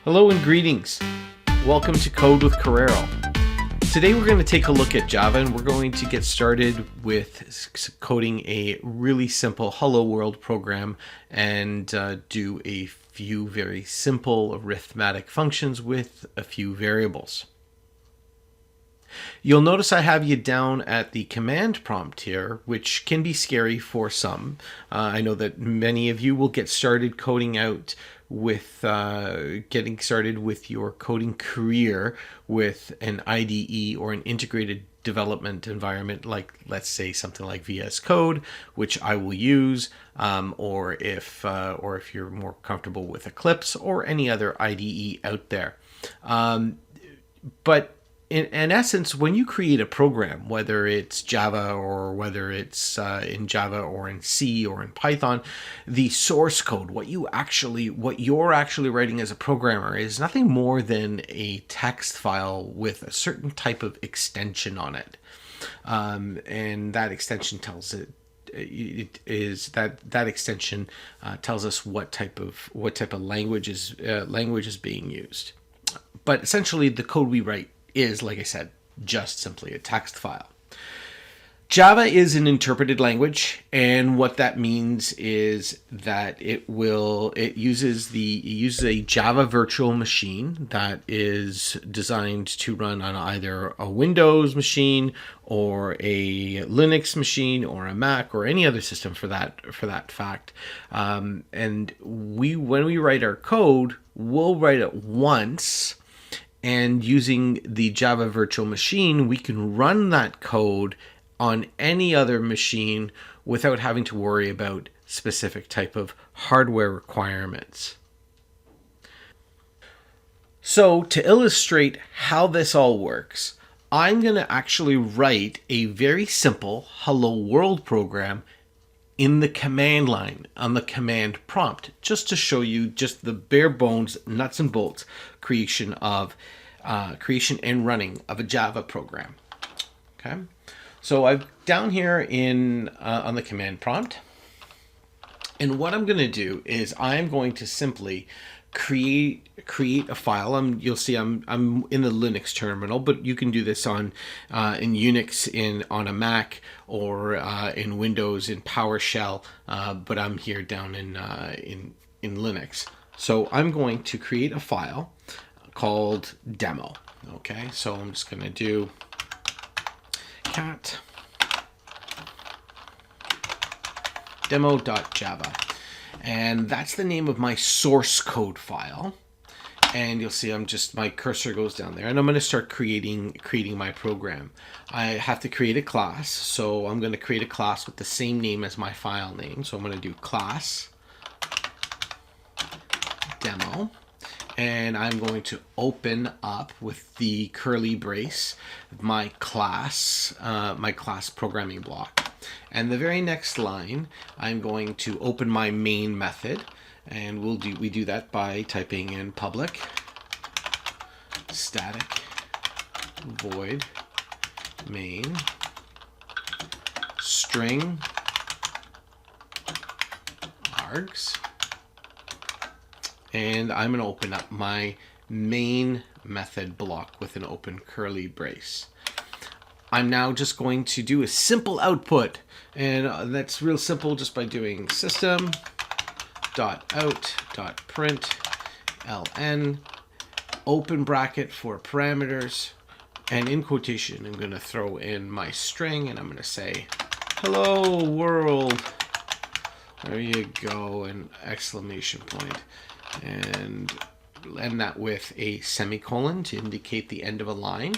Hello and greetings. Welcome to Code with Carrero. Today we're going to take a look at Java and we're going to get started with coding a really simple Hello World program and do a few very simple arithmetic functions with a few variables. You'll notice I have you down at the command prompt here, which can be scary for some. I know that many of you will get started coding out with getting started with your coding career with an IDE or an integrated development environment, like let's say something like VS Code, which I will use, or if you're more comfortable with Eclipse or any other IDE out there. But in essence, when you create a program, whether it's Java or whether it's in Java or in C or in Python, the source code, what you're actually writing as a programmer, is nothing more than a text file with a certain type of extension on it, and that extension tells us what type of language is being used. But essentially, the code we write is, like I said, just simply a text file. Java is an interpreted language, and what that means is that it uses a Java virtual machine that is designed to run on either a Windows machine or a Linux machine or a Mac or any other system for that fact. And when we write our code, we'll write it once. And using the Java virtual machine, we can run that code on any other machine without having to worry about specific type of hardware requirements. So to illustrate how this all works, I'm going to actually write a very simple Hello World program in the command line on the command prompt, just to show you just the bare bones, nuts and bolts creation and running of a Java program. Okay, so I'm down here on the command prompt, and what I'm going to do is I'm going to simply create a file. You'll see I'm in the Linux terminal, but you can do this on in Unix, on a Mac, or in Windows in PowerShell. But I'm here down in Linux. So I'm going to create a file called demo. Okay, so I'm just going to do cat demo.java. And that's the name of my source code file. And you'll see my cursor goes down there, and I'm going to start creating my program. I have to create a class, so I'm going to create a class with the same name as my file name. So I'm going to do class demo, and I'm going to open up with the curly brace my class programming block. And the very next line, I'm going to open my main method, and we do that by typing in public static void main string args, and I'm going to open up my main method block with an open curly brace. I'm now just going to do a simple output, and that's real simple, just by doing system.out.println, open bracket for parameters, and in quotation I'm going to throw in my string, and I'm going to say hello world. There you go, an exclamation point, and end that with a semicolon to indicate the end of a line.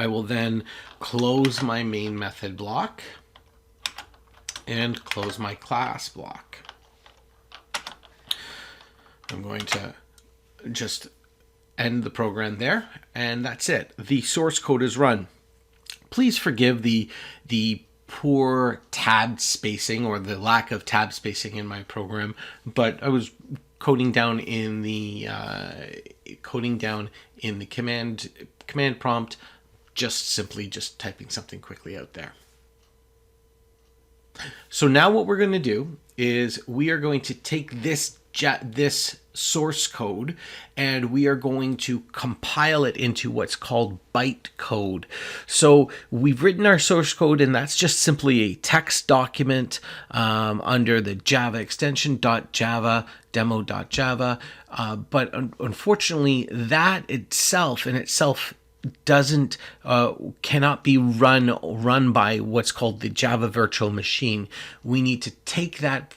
I will then close my main method block and close my class block. I'm going to just end the program there, and that's it. The source code is run. Please forgive the poor tab spacing or the lack of tab spacing in my program, but I was coding down in the command prompt, simply typing something quickly out there. So now what we're going to do is we are going to take this this source code, and we are going to compile it into what's called bytecode. So we've written our source code, and that's just simply a text document under the Java extension .java, demo.java. But unfortunately, that itself doesn't cannot be run by what's called the Java virtual machine. We need to take that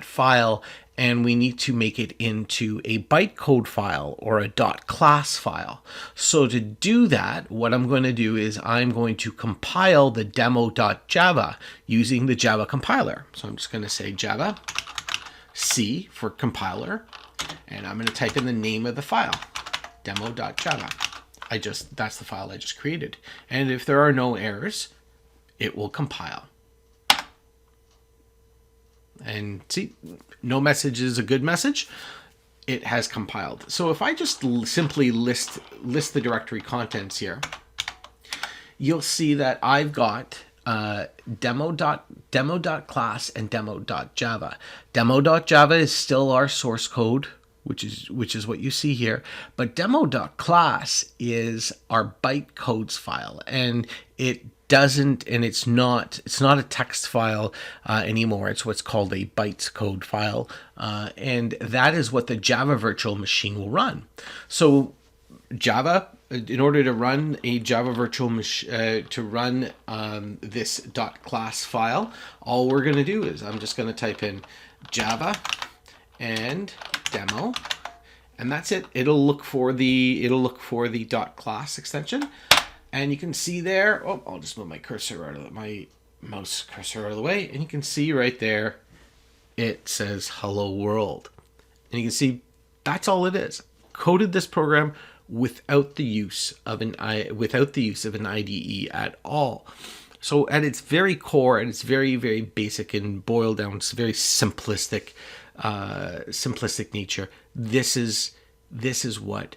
file and we need to make it into a bytecode file or a .class file. So to do that, what I'm going to do is I'm going to compile the demo.java using the Java compiler. So I'm just going to say Java C for compiler, and I'm going to type in the name of the file, demo.java. That's the file I just created. And if there are no errors, it will compile. And see, no message is a good message. It has compiled. So if I just simply list the directory contents here, you'll see that I've got demo.class and demo.java. Demo.java is still our source code, which is what you see here, but demo.class is our bytecodes file, and it's not a text file anymore. It's what's called a bytecode file, and that is what the Java virtual machine will run. So Java, in order to run a Java virtual machine, to run this .class file, all we're going to do is I'm just going to type in Java and demo, and that's it. It'll look for the .class extension. And you can see there, I'll just move my mouse cursor out of the way, and you can see right there, it says hello world. And you can see that's all it is. Coded this program without the use of an IDE at all. So at its very core, and it's very, very basic and boiled down, it's very simplistic nature. This is what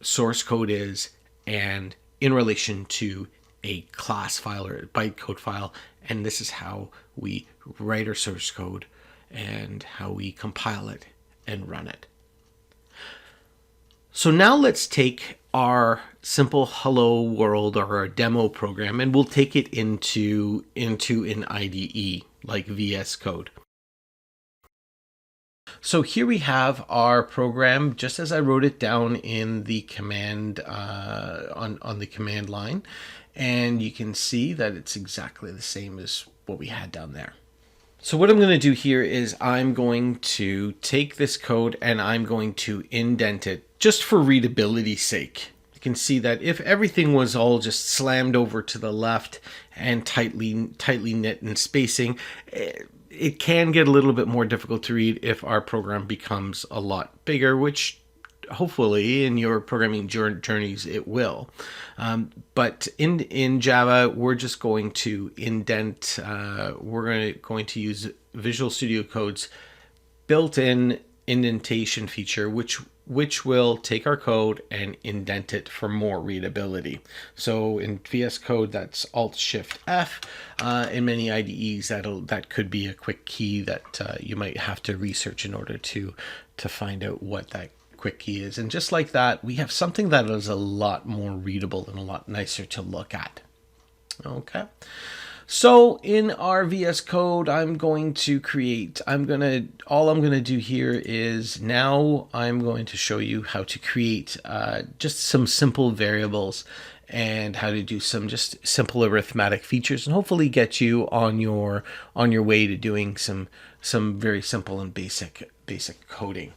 source code is, and in relation to a class file or a bytecode file, and this is how we write our source code and how we compile it and run it. So now let's take our simple hello world or our demo program, and we'll take it into an IDE like VS Code. So here we have our program just as I wrote it down in the command on the command line, and you can see that it's exactly the same as what we had down there. So what I'm going to do here is I'm going to take this code and I'm going to indent it just for readability's sake. You can see that if everything was all just slammed over to the left and tightly knit in spacing, it can get a little bit more difficult to read if our program becomes a lot bigger, which hopefully in your programming journeys it will. But in Java, we're just going to indent. We're going to use Visual Studio Code's built-in indentation feature, which will take our code and indent it for more readability. So in VS Code, that's Alt-Shift-F. In many IDEs, that could be a quick key that you might have to research in order to find out what that quick key is. And just like that, we have something that is a lot more readable and a lot nicer to look at. Okay. So in our VS Code, all I'm going to do here is now I'm going to show you how to create just some simple variables and how to do some just simple arithmetic features, and hopefully get you on your way to doing some very simple and basic coding.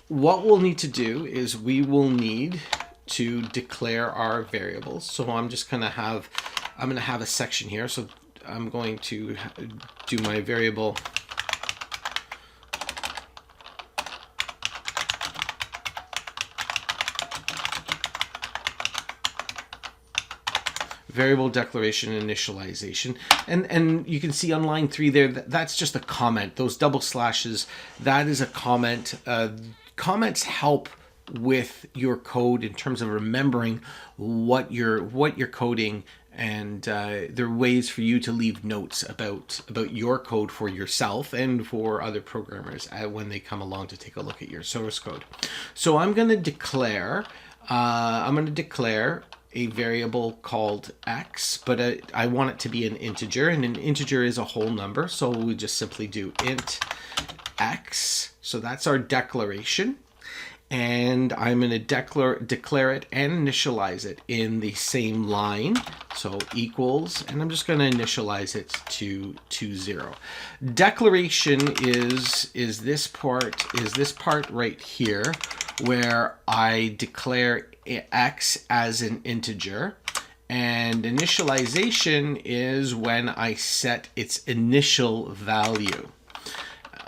What we'll need to do is we will need to declare our variables. So I'm going to have a section here. So I'm going to do my variable declaration initialization, and you can see on line 3 there that's just a comment. Those double slashes, that is a comment. Comments help with your code in terms of remembering what you're coding And there are ways for you to leave notes about your code for yourself and for other programmers when they come along to take a look at your source code. So I'm going to declare a variable called x, but I want it to be an integer, and an integer is a whole number, so we just simply do int x. So that's our declaration. And I'm going to declare it and initialize it in the same line. So equals, and I'm just going to initialize it to 0. Declaration is this part right here, where I declare x as an integer. And initialization is when I set its initial value.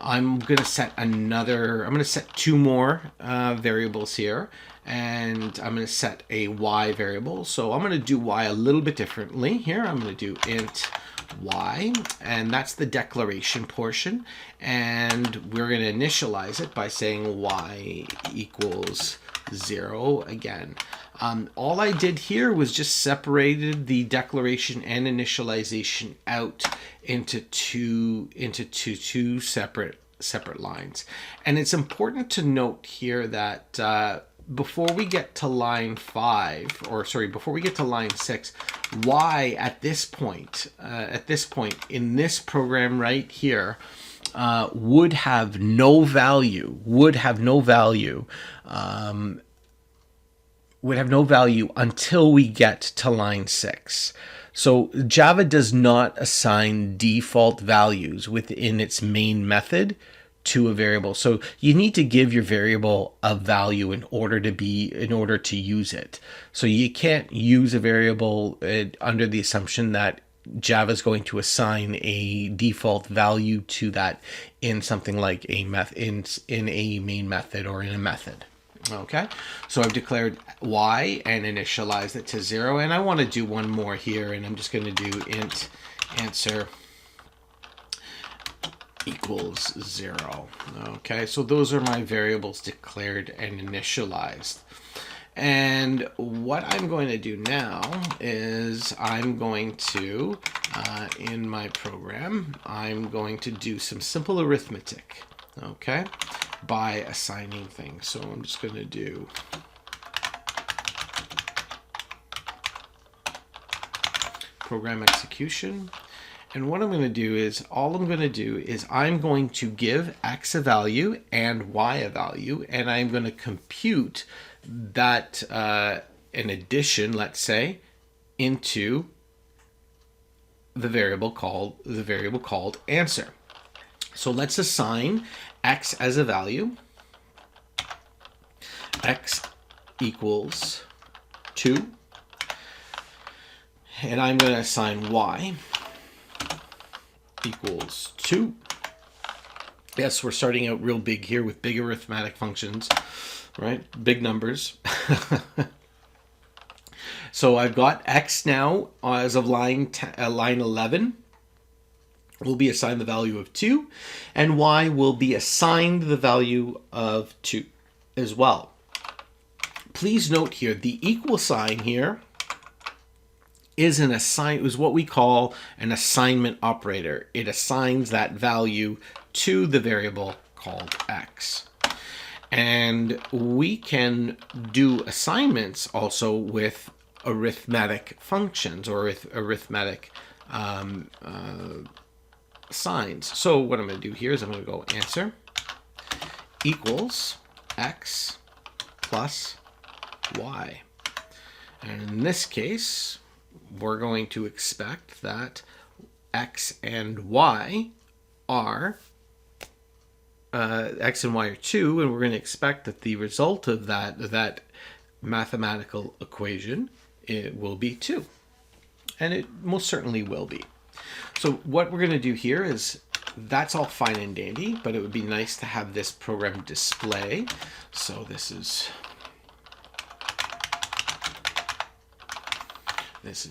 I'm going to set two more variables here, and I'm going to set a y variable. So I'm going to do y a little bit differently here. I'm going to do int y, and that's the declaration portion. And we're going to initialize it by saying y equals 0 again. All I did here was just separated the declaration and initialization out into two separate lines. And it's important to note here that before we get to line 6, y at this point in this program right here would have no value until we get to line 6. So Java does not assign default values within its main method to a variable. So you need to give your variable a value in order to use it. So you can't use a variable under the assumption that Java is going to assign a default value to that in something like a in a main method or in a method. Okay, so I've declared y and initialized it to 0, and I want to do one more here, and I'm just going to do int answer equals 0. Okay, so those are my variables declared and initialized. And what I'm going to do now is I'm going to, in my program, I'm going to do some simple arithmetic, okay, by assigning things. So I'm just going to do program execution. And what I'm going to do is, I'm going to give x a value and y a value, and I'm going to compute that an addition, let's say, into the variable called answer. So let's assign x as a value. X equals 2. And I'm going to assign y equals 2. Yes, we're starting out real big here with big arithmetic functions, right? Big numbers. So I've got x now as of line 11 will be assigned the value of 2, and y will be assigned the value of 2 as well. Please note here, the equal sign here is what we call an assignment operator. It assigns that value to the variable called x. And we can do assignments also with arithmetic functions or with arithmetic signs. So what I'm going to do here is I'm going to go answer equals x plus y. And in this case, we're going to expect that x and y are 2, and we're going to expect that the result of that mathematical equation will be 2. And it most certainly will be. So what we're going to do here is, that's all fine and dandy, but it would be nice to have this program display. So this is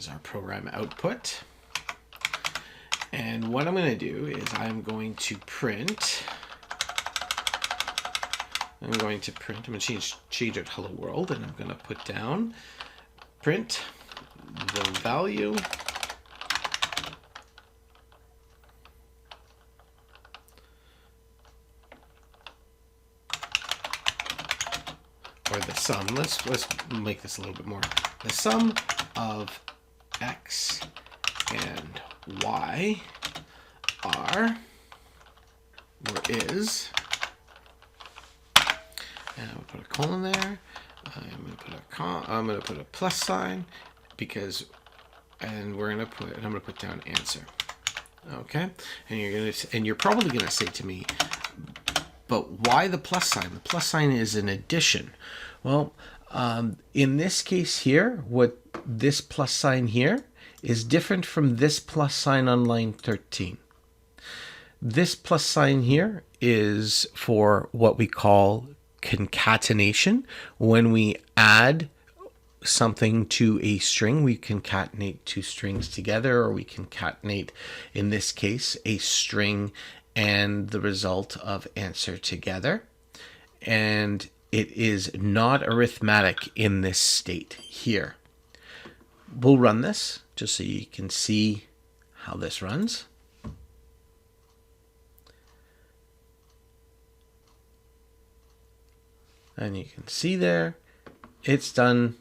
our program output. And what I'm going to do is I'm going to change it hello world, and I'm going to put down print the value or the sum, let's make this a little bit more, the sum of x and y are or is, and I'm gonna put a colon there, I'm gonna put a plus sign because, and I'm gonna put down answer. Okay, and you're probably gonna say to me, but why the plus sign? The plus sign is an addition. Well, in this case here, what this plus sign here is different from this plus sign on line 13. This plus sign here is for what we call concatenation. When we add something to a string, we concatenate two strings together, or we concatenate, in this case, a string and the result of answer together. And it is not arithmetic in this state here. We'll run this just so you can see how this runs. And you can see there, it's done.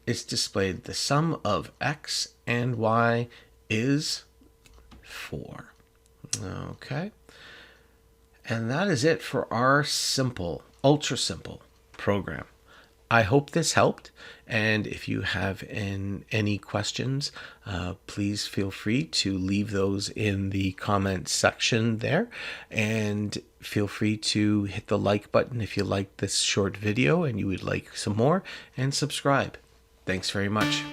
It's displayed the sum of x and y is 4. Okay. And that is it for our simple, ultra simple program. I hope this helped. And if you have any questions, please feel free to leave those in the comments section there. And feel free to hit the like button if you liked this short video and you would like some more, and subscribe. Thanks very much.